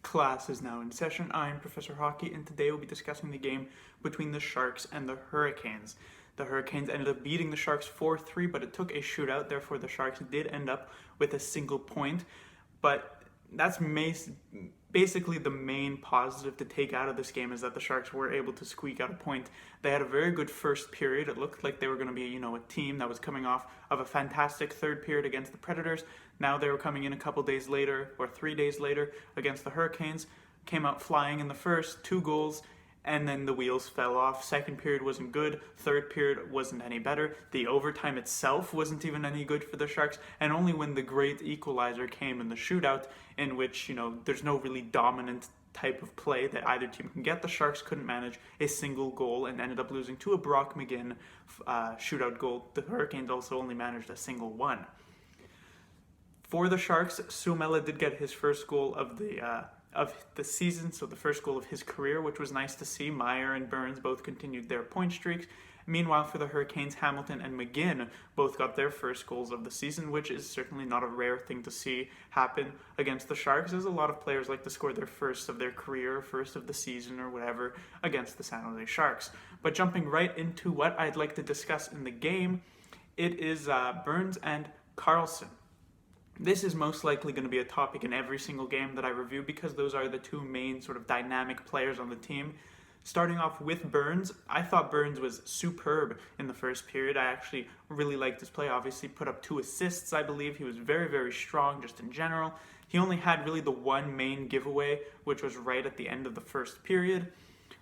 Class is now in session. I'm Professor Hockey, and today we'll be discussing the game between the Sharks and the Hurricanes. The Hurricanes ended up beating the Sharks 4-3, but it took a shootout, therefore the Sharks did end up with a single point. But that's basically the main positive to take out of this game, is that the Sharks were able to squeak out a point. They had a very good first period. It looked like they were going to be, a team that was coming off of a fantastic third period against the Predators. Now they were coming in a couple days later, or 3 days later, against the Hurricanes. Came out flying in the first, 2 goals, and then the wheels fell off. Second period wasn't good. Third period wasn't any better. The overtime itself wasn't even any good for the Sharks. And only when the great equalizer came in the shootout, in which, there's no really dominant type of play that either team can get, the Sharks couldn't manage a single goal and ended up losing to a Brock McGinn shootout goal. The Hurricanes also only managed a single one. For the Sharks, Suomela did get his first goal of the season, so the first goal of his career, which was nice to see. Meyer and Burns both continued their point streaks. Meanwhile, for the Hurricanes, Hamilton and McGinn both got their first goals of the season, which is certainly not a rare thing to see happen against the Sharks, as a lot of players like to score their first of their career, first of the season, or whatever, against the San Jose Sharks. But jumping right into what I'd like to discuss in the game, it is Burns and Karlsson. This is most likely going to be a topic in every single game that I review, because those are the two main sort of dynamic players on the team. Starting off with Burns, I thought Burns was superb in the first period. I actually really liked his play. Obviously put up 2 assists, I believe. He was very, very strong just in general. He only had really the one main giveaway, which was right at the end of the first period.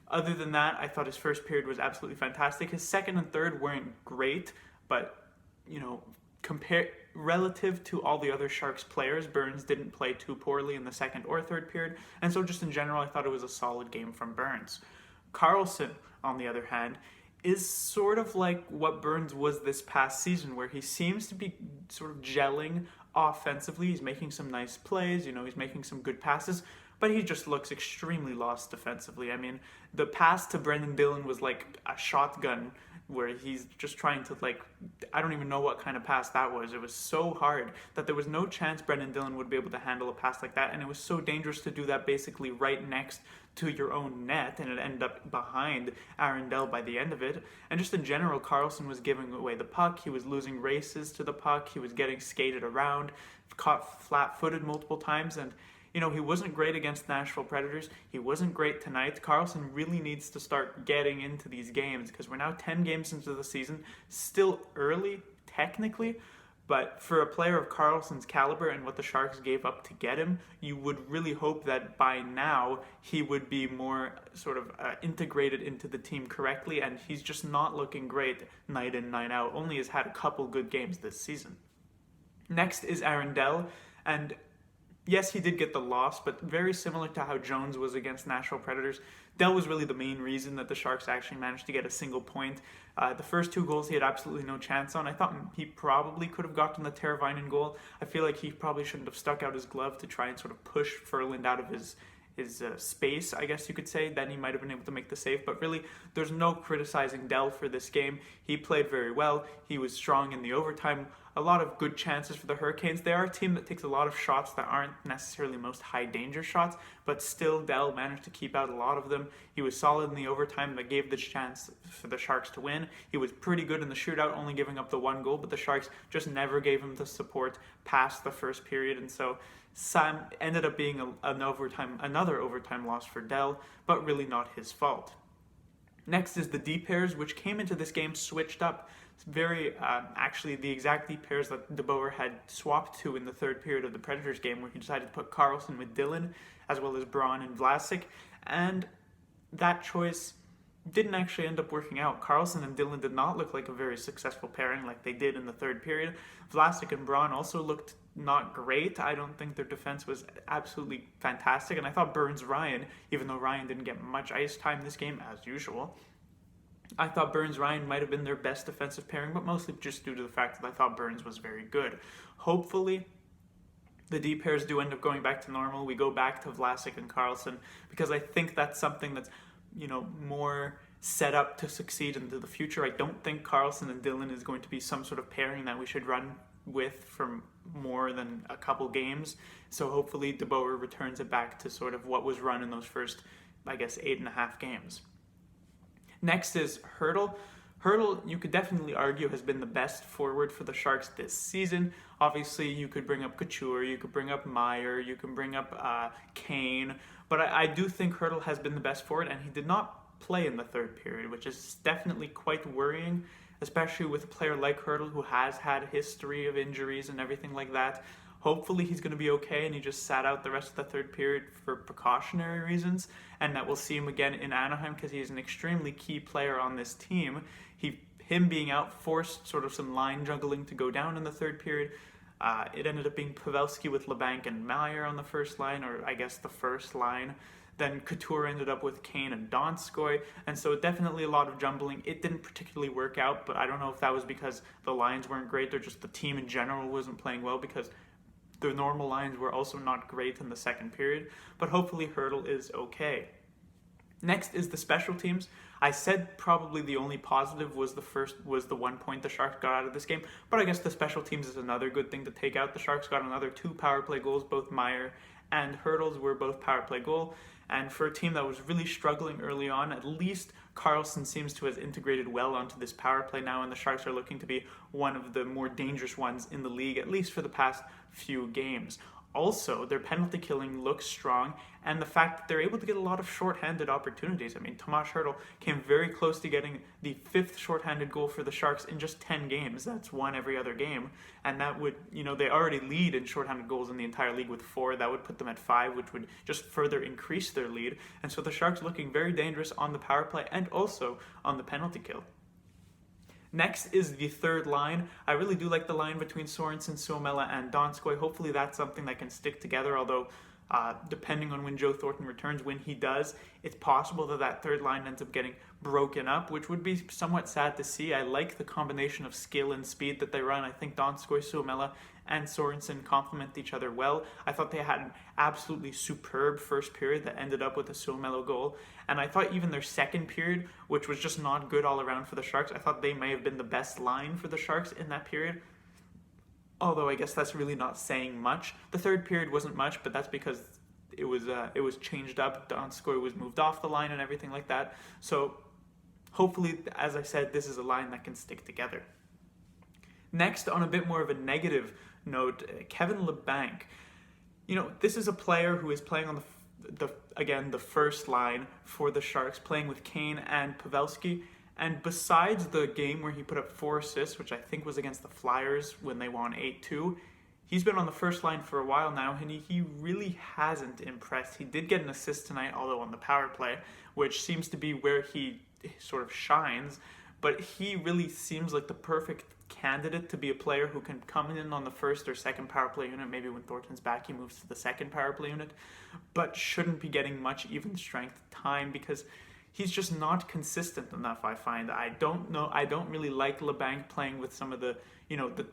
Other than that, I thought his first period was absolutely fantastic. His second and third weren't great, but, relative to all the other Sharks players, Burns didn't play too poorly in the second or third period, and so just in general, I thought it was a solid game from Burns. Karlsson, on the other hand, is sort of like what Burns was this past season, where he seems to be sort of gelling offensively. He's making some nice plays, he's making some good passes, but he just looks extremely lost defensively. I mean, the pass to Brendan Dillon was like a shotgun, where he's just trying to, I don't even know what kind of pass that was. It was so hard that there was no chance Brendan Dillon would be able to handle a pass like that, and it was so dangerous to do that basically right next to your own net, and it ended up behind Arundel by the end of it. And just in general, Karlsson was giving away the puck. He was losing races to the puck. He was getting skated around, caught flat-footed multiple times, and he wasn't great against Nashville Predators. He wasn't great tonight. Karlsson really needs to start getting into these games, because we're now 10 games into the season. Still early, technically, but for a player of Karlsson's caliber and what the Sharks gave up to get him, you would really hope that by now he would be more sort of integrated into the team correctly, and he's just not looking great night in, night out. Only has had a couple good games this season. Next is Arundel, and yes, he did get the loss, but very similar to how Jones was against Nashville Predators, Dell was really the main reason that the Sharks actually managed to get a single point. The first 2 goals he had absolutely no chance on. I thought he probably could have gotten the Teravainen goal. I feel like he probably shouldn't have stuck out his glove to try and sort of push Ferland out of his space, I guess you could say. Then he might have been able to make the save, but really there's no criticizing Dell for this game. He played very well. He was strong in the overtime. A lot of good chances for the Hurricanes. They are a team that takes a lot of shots that aren't necessarily most high danger shots, but still Dell managed to keep out a lot of them. He was solid in the overtime that gave the chance for the Sharks to win. He was pretty good in the shootout, only giving up the 1 goal, but the Sharks just never gave him the support past the first period, and so Sam ended up being another overtime loss for Dell, but really not his fault. Next is the D pairs, which came into this game switched up. It's actually the exact D pairs that DeBoer had swapped to in the third period of the Predators game, where he decided to put Karlsson with Dillon, as well as Braun and Vlasic, and that choice didn't actually end up working out. Karlsson and Dillon did not look like a very successful pairing like they did in the third period. Vlasic and Braun also looked not great. I don't think their defense was absolutely fantastic, and I thought Burns-Ryan, even though Ryan didn't get much ice time this game, as usual, I thought Burns-Ryan might have been their best defensive pairing, but mostly just due to the fact that I thought Burns was very good. Hopefully, the D pairs do end up going back to normal. We go back to Vlasic and Karlsson, because I think that's something that's more set up to succeed into the future. I don't think Karlsson and Dillon is going to be some sort of pairing that we should run with for more than a couple games. So hopefully De Boer returns it back to sort of what was run in those first, I guess, 8.5 games. Next is Hertl. Hertl, you could definitely argue, has been the best forward for the Sharks this season. Obviously, you could bring up Couture, you could bring up Meyer, you can bring up Kane, but I do think Hertl has been the best forward, and he did not play in the third period, which is definitely quite worrying, especially with a player like Hertl who has had a history of injuries and everything like that. Hopefully he's going to be okay and he just sat out the rest of the third period for precautionary reasons, and that we'll see him again in Anaheim because he's an extremely key player on this team. Him being out forced sort of some line juggling to go down in the third period. It ended up being Pavelski with LeBanc and Meyer on the first line, or I guess the first line. Then Couture ended up with Kane and Donskoy, and so definitely a lot of jumbling. It didn't particularly work out, but I don't know if that was because the lines weren't great or just the team in general wasn't playing well, because the normal lines were also not great in the second period, but hopefully Hertl is okay. Next is the special teams. I said probably the only positive was the 1 point the Sharks got out of this game, but I guess the special teams is another good thing to take out. The Sharks got another 2 power play goals. Both Meyer and Hertl's were both power play goal, and for a team that was really struggling early on, at least Karlsson seems to have integrated well onto this power play now, and the Sharks are looking to be one of the more dangerous ones in the league, at least for the past few games. Also, their penalty killing looks strong, and the fact that they're able to get a lot of shorthanded opportunities. I mean, Tomas Hertl came very close to getting the 5th shorthanded goal for the Sharks in just 10 games. That's one every other game, and that would, they already lead in shorthanded goals in the entire league with 4. That would put them at 5, which would just further increase their lead. And so the Sharks looking very dangerous on the power play and also on the penalty kill. Next is the third line. I really do like the line between Sorensen, Suomela, and Donskoy. Hopefully that's something that can stick together, although depending on when Joe Thornton returns, when he does, it's possible that third line ends up getting broken up, which would be somewhat sad to see. I like the combination of skill and speed that they run. I think Donskoy, Suomela, and Sorensen complement each other well. I thought they had an absolutely superb first period that ended up with a Suomela goal, and I thought even their second period, which was just not good all around for the Sharks, I thought they may have been the best line for the Sharks in that period. Although I guess that's really not saying much. The third period wasn't much, but that's because it was changed up. Donskoy was moved off the line and everything like that. So hopefully, as I said, this is a line that can stick together. Next, on a bit more of a negative note, Kevin Labanc. This is a player who is playing on the first line for the Sharks, playing with Kane and Pavelski. And besides the game where he put up 4 assists, which I think was against the Flyers when they won 8-2, he's been on the first line for a while now, and he really hasn't impressed. He did get an assist tonight, although on the power play, which seems to be where he sort of shines. But he really seems like the perfect candidate to be a player who can come in on the first or second power play unit. Maybe when Thornton's back, he moves to the second power play unit, but shouldn't be getting much even strength time because he's just not consistent enough, I find. I don't really like Labanc playing with some of the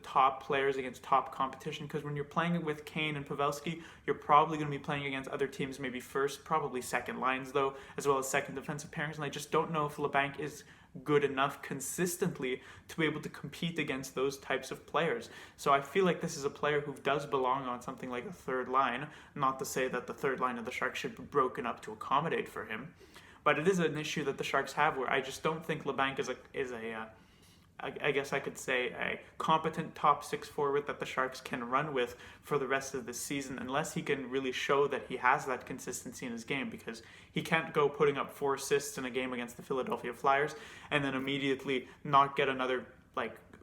top players against top competition, because when you're playing with Kane and Pavelski, you're probably going to be playing against other teams, maybe first, probably second lines though, as well as second defensive pairings, and I just don't know if Labanc is good enough consistently to be able to compete against those types of players. So I feel like this is a player who does belong on something like a third line, not to say that the third line of the Sharks should be broken up to accommodate for him. But it is an issue that the Sharks have where I just don't think Labanc is I guess I could say, a competent top 6 forward that the Sharks can run with for the rest of the season, unless he can really show that he has that consistency in his game, because he can't go putting up 4 assists in a game against the Philadelphia Flyers and then immediately not get another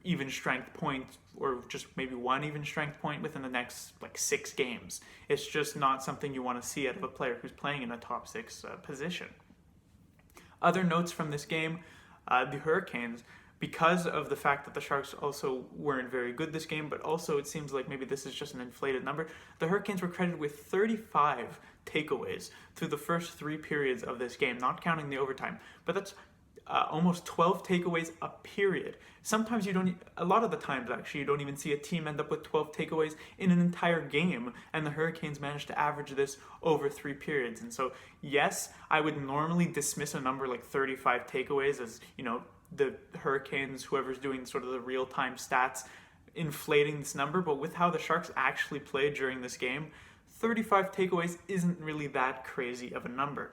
even strength point, or just maybe 1 even strength point within the next 6 games. It's just not something you want to see out of a player who's playing in a top 6 position. Other notes from this game, the Hurricanes, because of the fact that the Sharks also weren't very good this game, but also it seems like maybe this is just an inflated number, the Hurricanes were credited with 35 takeaways through the first 3 periods of this game, not counting the overtime. But that's almost 12 takeaways a period. Sometimes a lot of the times actually, you don't even see a team end up with 12 takeaways in an entire game, and the Hurricanes managed to average this over 3 periods. And so, yes, I would normally dismiss a number like 35 takeaways as, the Hurricanes, whoever's doing sort of the real-time stats, inflating this number, but with how the Sharks actually played during this game, 35 takeaways isn't really that crazy of a number.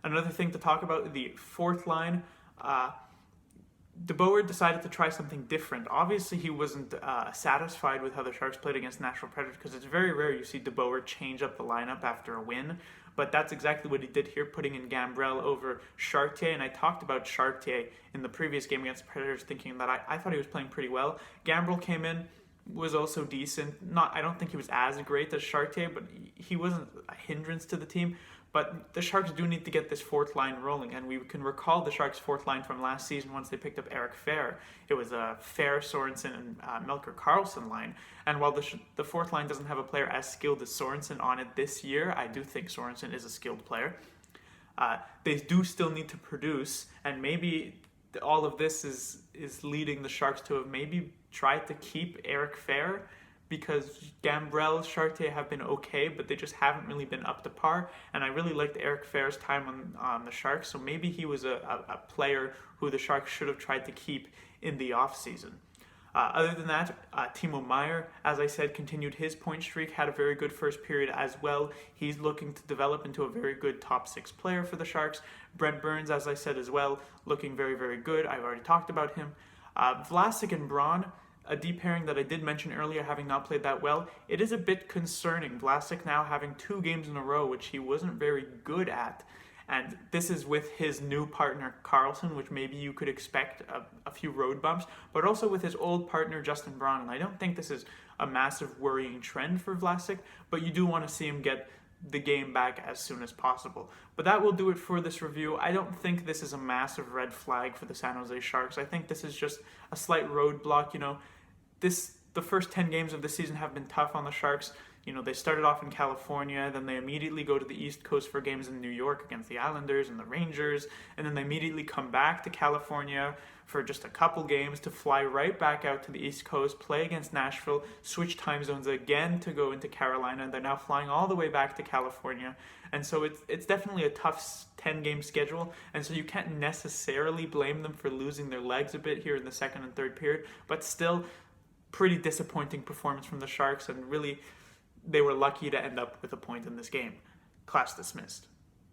Another thing to talk about, the fourth line, DeBoer decided to try something different. Obviously, he wasn't satisfied with how the Sharks played against Nashville Predators, because it's very rare you see DeBoer change up the lineup after a win. But that's exactly what he did here, putting in Gambrell over Chartier. And I talked about Chartier in the previous game against the Predators, thinking that I thought he was playing pretty well. Gambrell came in, was also decent. I don't think he was as great as Chartier, but he wasn't a hindrance to the team. But the Sharks do need to get this fourth line rolling, and we can recall the Sharks' fourth line from last season once they picked up Eric Fehr. It was a Fehr, Sorensen, and Melker Karlsson line. And while the fourth line doesn't have a player as skilled as Sorensen on it this year, I do think Sorensen is a skilled player. They do still need to produce, and maybe all of this is leading the Sharks to have maybe tried to keep Eric Fehr, because Gambrell, Chartier have been okay, but they just haven't really been up to par. And I really liked Eric Fehr's time on the Sharks, so maybe he was a player who the Sharks should have tried to keep in the offseason. Other than that, Timo Meier, as I said, continued his point streak, had a very good first period as well. He's looking to develop into a very good top six player for the Sharks. Brent Burns, as I said as well, looking very, very good. I've already talked about him. Vlasic and Braun, a deep pairing that I did mention earlier, having not played that well. It is a bit concerning. Vlasic now having 2 games in a row, which he wasn't very good at. And this is with his new partner, Karlsson, which maybe you could expect a few road bumps, but also with his old partner, Justin Braun. And I don't think this is a massive worrying trend for Vlasic, but you do want to see him get the game back as soon as possible. But that will do it for this review. I don't think this is a massive red flag for the San Jose Sharks. I think this is just a slight roadblock. The first 10 games of the season have been tough on the Sharks. They started off in California, then they immediately go to the East Coast for games in New York against the Islanders and the Rangers, and then they immediately come back to California for just a couple games to fly right back out to the East Coast, play against Nashville, switch time zones again to go into Carolina. They're now flying all the way back to California. And so it's definitely a tough 10-game schedule, and so you can't necessarily blame them for losing their legs a bit here in the second and third period, but still pretty disappointing performance from the Sharks, and really they were lucky to end up with a point in this game. Class dismissed.